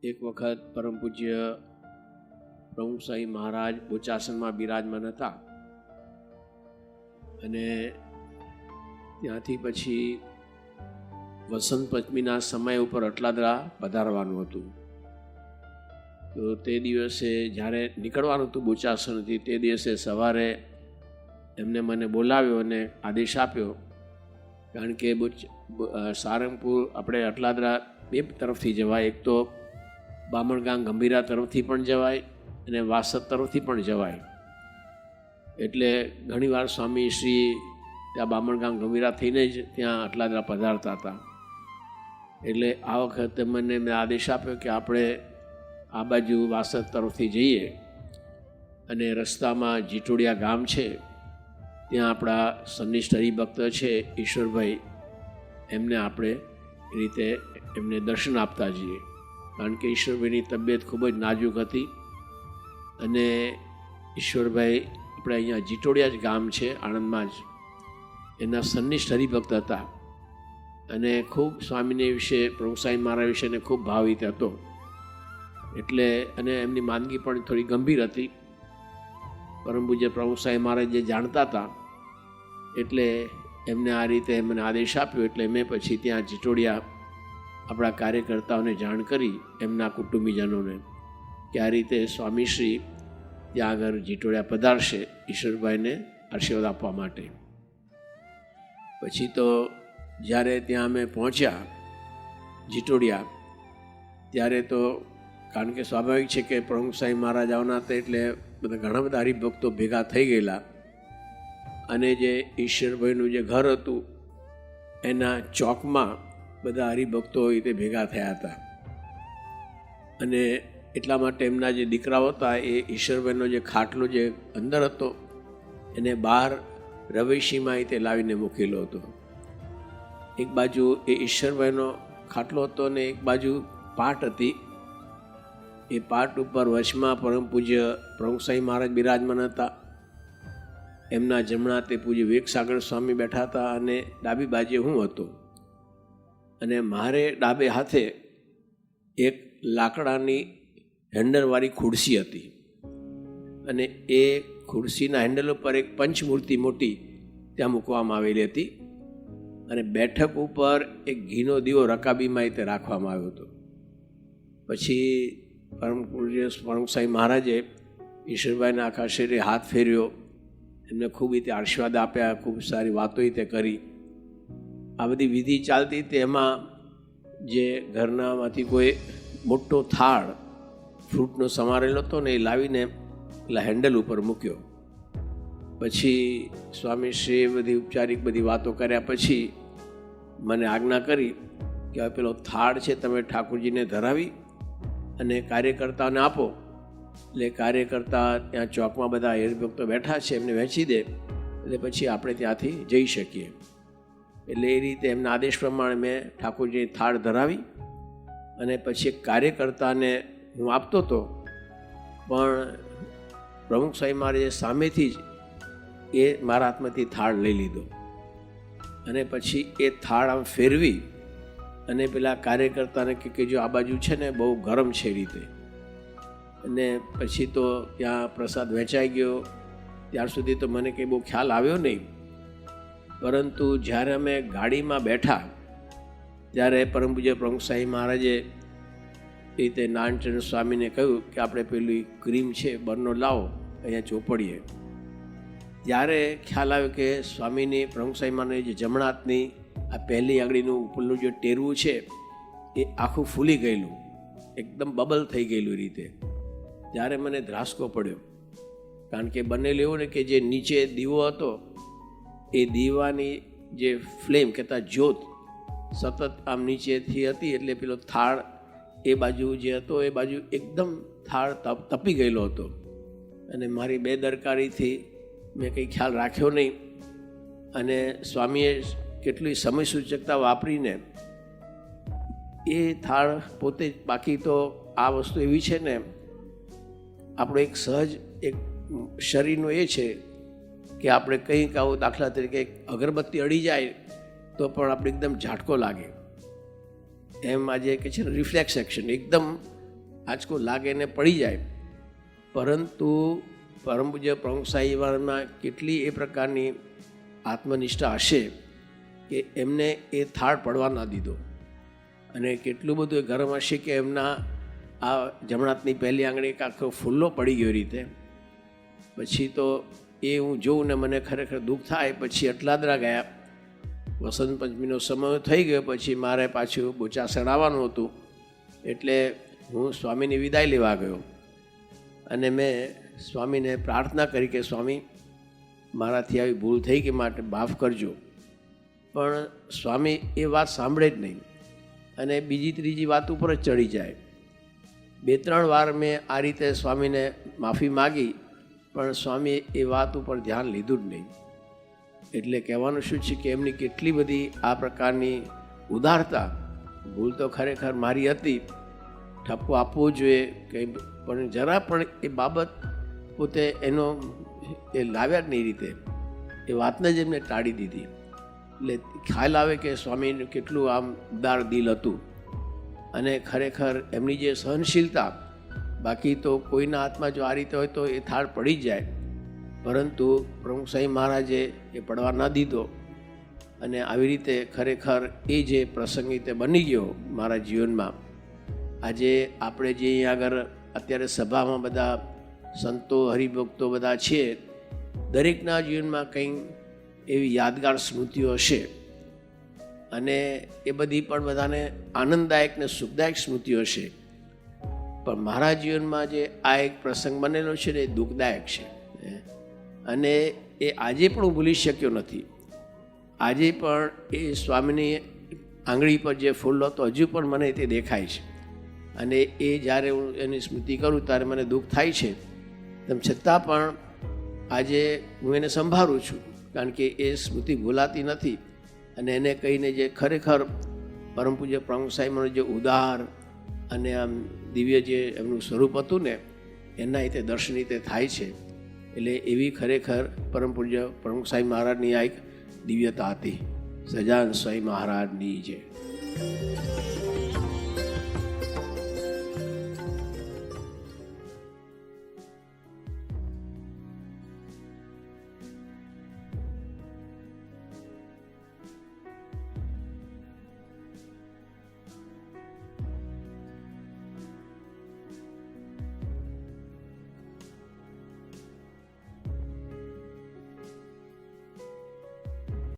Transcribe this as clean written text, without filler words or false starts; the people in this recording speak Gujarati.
એક વખત પરમ પૂજ્ય પ્રમુખ સાંઈ મહારાજ બોચાસનમાં બિરાજમાન હતા અને ત્યાંથી પછી વસંત પંચમીના સમય ઉપર અટલાદરા પધારવાનું હતું. તો તે દિવસે જ્યારે નીકળવાનું હતું બોચાસનથી, તે દિવસે સવારે એમને મને બોલાવ્યો અને આદેશ આપ્યો, કારણ કે સારંગપુર આપણે અટલાદરા બે તરફથી જવાય. એક તો બામણગામ ગંભીરા તરફથી પણ જવાય અને વાસદ તરફથી પણ જવાય. એટલે ઘણીવાર સ્વામી શ્રી ત્યાં બામણગામ ગંભીરા થઈને જ ત્યાં અટલાદરા પધારતા હતા. એટલે આ વખતે મને મેં આદેશ આપ્યો કે આપણે આ બાજુ વાસદ તરફથી જઈએ અને રસ્તામાં જીટોડિયા ગામ છે, ત્યાં આપણા સનિષ્ઠ હરિભક્ત છે ઈશ્વરભાઈ, એમને આપણે એ રીતે એમને દર્શન આપતા જઈએ. કારણ કે ઈશ્વરભાઈની તબિયત ખૂબ જ નાજુક હતી અને ઈશ્વરભાઈ આપણે અહીંયા જીટોડિયા જ ગામ છે આણંદમાં જ, એના સનિષ્ઠ હરિભક્ત હતા અને ખૂબ સ્વામીને વિશે, પ્રભુ સાંઈ મહારાજ વિશે ખૂબ ભાવિત હતો. એટલે અને એમની માંદગી પણ થોડી ગંભીર હતી. પરમ પૂજ્ય પ્રભુ સાંઈ મહારાજ જે જાણતા હતા એટલે એમને આ રીતે મને આદેશ આપ્યો. એટલે મેં પછી ત્યાં જીટોડિયા આપણા કાર્યકર્તાઓને જાણ કરી, એમના કુટુંબીજનોને, કે આ રીતે સ્વામીશ્રી ત્યાં આગળ જીટોડિયા પધારશે ઈશ્વરભાઈને આશીર્વાદ આપવા માટે. પછી તો જ્યારે ત્યાં અમે પહોંચ્યા જીટોડિયા, ત્યારે તો કારણ કે સ્વાભાવિક છે કે પ્રમુખ સાંઈ મહારાજ આવવાના હતા, એટલે બધા ઘણા બધા હરિભક્તો ભેગા થઈ ગયેલા. અને જે ઈશ્વરભાઈનું જે ઘર હતું એના ચોકમાં બધા હરિભક્તો તે ભેગા થયા હતા. અને એટલા માટે એમના જે દીકરાઓ હતા એ ઈશ્વરભાઈનો જે ખાટલો જે અંદર હતો એને બહાર રવેશીમાં તે લાવીને મૂકેલો હતો. એક બાજુ એ ઈશ્વરભાઈનો ખાટલો હતો અને એક બાજુ પાટ હતી. એ પાટ ઉપર વચમાં પરમ પૂજ્ય પ્રમુખ સાંઈ મહારાજ બિરાજમાન હતા. એમના જમણા તે પૂજ્ય વિવેકસાગર સ્વામી બેઠા હતા અને ડાબી બાજુએ હું હતો. અને મારે ડાબે હાથે એક લાકડાની હેન્ડલવાળી ખુરશી હતી અને એ ખુરશીના હેન્ડલ ઉપર એક પંચમૂર્તિ મોટી ત્યાં મૂકવામાં આવેલી હતી અને બેઠક ઉપર એક ઘીનો દીવો રકાબીમાં તે રાખવામાં આવ્યો હતો. પછી પરમ પૂજ્ય પ્રમુખ સાંઈ મહારાજે ઈશ્વરભાઈના આખા શરીરે હાથ ફેર્યો, એમને ખૂબ રીતે આશીર્વાદ આપ્યા, ખૂબ સારી વાતો તે કરી. આ બધી વિધિ ચાલતી હતી. એમાં જે ઘરનામાંથી કોઈ મોટો થાળ ફ્રૂટનો સમારેલો હતો ને એ લાવીને પેલા હેન્ડલ ઉપર મૂક્યો. પછી સ્વામીશ્રીએ બધી ઉપચારિક બધી વાતો કર્યા પછી મને આજ્ઞા કરી કે હવે પેલો થાળ છે તમે ઠાકોરજીને ધરાવી અને કાર્યકર્તાઓને આપો. એટલે કાર્યકર્તા ત્યાં ચોકમાં બધા હરિભક્તો બેઠા છે, એમને વહેંચી દે, એટલે પછી આપણે ત્યાંથી જઈ શકીએ. એટલે એ રીતે એમના આદેશ પ્રમાણે મેં ઠાકોરજીની થાળ ધરાવી અને પછી કાર્યકર્તાને હું આપતો હતો. પણ પ્રમુખ સાંઈ મહારાજે સામેથી જ એ મારા હાથમાંથી થાળ લઈ લીધો અને પછી એ થાળ આમ ફેરવી અને પેલા કાર્યકર્તાને કે જો આ બાજુ છે ને બહુ ગરમ છે એ રીતે. અને પછી તો ત્યાં પ્રસાદ વહેંચાઈ ગયો. ત્યાર સુધી તો મને કંઈ બહુ ખ્યાલ આવ્યો નહીં, પરંતુ જ્યારે અમે ગાડીમાં બેઠા ત્યારે પરમ પૂજ્ય પ્રમુખ સાંઈ મહારાજે એ રીતે નારાયણચંદ્ર સ્વામીને કહ્યું કે આપણે પેલી ક્રીમ છે બરનો લાવો અહીંયા ચોપડીએ. ત્યારે ખ્યાલ આવ્યો કે સ્વામીની પ્રમુખ સાંઈ મહારાજની જે જમણા હાથની આ પહેલી આંગળીનું ઉપરનું જે ટેરવું છે એ આખું ફૂલી ગયેલું, એકદમ બબલ થઈ ગયેલું રીતે. ત્યારે મને ધ્રાસકો પડ્યો, કારણ કે બનેલું એવું ને કે જે નીચે દીવો હતો એ દીવાની જે ફ્લેમ કહેતા જ્યોત સતત આમ નીચેથી હતી, એટલે પેલો થાળ એ બાજુ જે હતો એ બાજુ એકદમ થાળ તપી ગયેલો હતો. અને મારી બેદરકારીથી મેં કંઈ ખ્યાલ રાખ્યો નહીં અને સ્વામીએ કેટલી સમય સૂચકતા વાપરીને એ થાળ પોતે જ, બાકી તો આ વસ્તુ એવી છે ને આપણો એક સહજ એક શરીરનું એ છે કે આપણે કંઈક આવું, દાખલા તરીકે અગરબત્તી અડી જાય તો પણ આપણે એકદમ ઝાટકો લાગે, એમ આજે કે છે ને રિફ્લેક્સ એક્શન, એકદમ આંચકો લાગે ને પડી જાય, પરંતુ પરમ પૂજ્ય પ્રમુખ સાહેબમાં કેટલી એ પ્રકારની આત્મનિષ્ઠા હશે કે એમને એ થાળ પડવા ના દીધો. અને કેટલું બધું ગરમ હશે કે એમના આ જમણાતની પહેલી આંગળી એક આખો ફૂલ્લો પડી ગયો રીતે. પછી તો એ હું જોઉં ને મને ખરેખર દુઃખ થાય. પછી અટલાદરા ગયા, વસંત પંચમીનો સમય થઈ ગયો, પછી મારે પાછું બોચાસણ આવવાનું હતું. એટલે હું સ્વામીની વિદાય લેવા ગયો અને મેં સ્વામીને પ્રાર્થના કરી કે સ્વામી, મારાથી આવી ભૂલ થઈ કે માટે માફ કરજો. પણ સ્વામી એ વાત સાંભળે જ નહીં અને બીજી ત્રીજી વાત ઉપર જ ચડી જાય. 2-3 વાર મેં આ રીતે સ્વામીને માફી માગી, પણ સ્વામીએ એ વાત ઉપર ધ્યાન લીધું જ નહીં. એટલે કહેવાનું શું છે કે એમની કેટલી બધી આ પ્રકારની ઉદારતા. ભૂલ તો ખરેખર મારી હતી, ઠપકો આપવો જોઈએ કંઈ, પણ જરા પણ એ બાબત પોતે એનો એ લાવ્યા જ નહીં રીતે, એ વાતને જ એમને ટાળી દીધી. એટલે ખ્યાલ આવે કે સ્વામીનું કેટલું આમ ઉદાર દિલ હતું. અને ખરેખર એમની જે સહનશીલતા, બાકી તો કોઈના હાથમાં જો આ રીતે હોય તો એ થાળ પડી જ જાય, પરંતુ પ્રમુખ સાહેબ મહારાજે એ પડવા ન દીધો. અને આવી રીતે ખરેખર એ જે પ્રસંગ રીતે બની ગયો મારા જીવનમાં. આજે આપણે જે અહીંયા આગળ અત્યારે સભામાં બધા સંતો હરિભક્તો બધા છીએ, દરેકના જીવનમાં કંઈક એવી યાદગાર સ્મૃતિઓ હશે, અને એ બધી પણ બધાને આનંદદાયક ને સુખદાયક સ્મૃતિઓ હશે. પણ મારા જીવનમાં જે આ એક પ્રસંગ બનેલો છે ને એ દુઃખદાયક છે, અને એ આજે પણ હું ભૂલી શક્યો નથી. આજે પણ એ સ્વામીની આંગળી પર જે ફૂલ હતો હજુ પણ મને તે દેખાય છે. અને એ જ્યારે હું એની સ્મૃતિ કરું ત્યારે મને દુઃખ થાય છે. તેમ છતાં પણ આજે હું એને સંભાળું છું, કારણ કે એ સ્મૃતિ ભૂલાતી નથી. અને એને કહીને જે ખરેખર પરમ પૂજ્ય પ્રમુખ સાહેબનું જે ઉદાર અને આમ દિવ્ય જે એમનું સ્વરૂપ હતું ને, એના રીતે દર્શન રીતે થાય છે. એટલે એવી ખરેખર પરમ પૂજ્ય પ્રમુખ સાહેબ મહારાજની આ એક દિવ્યતા હતી. સજાન સ્વામી મહારાજની જય.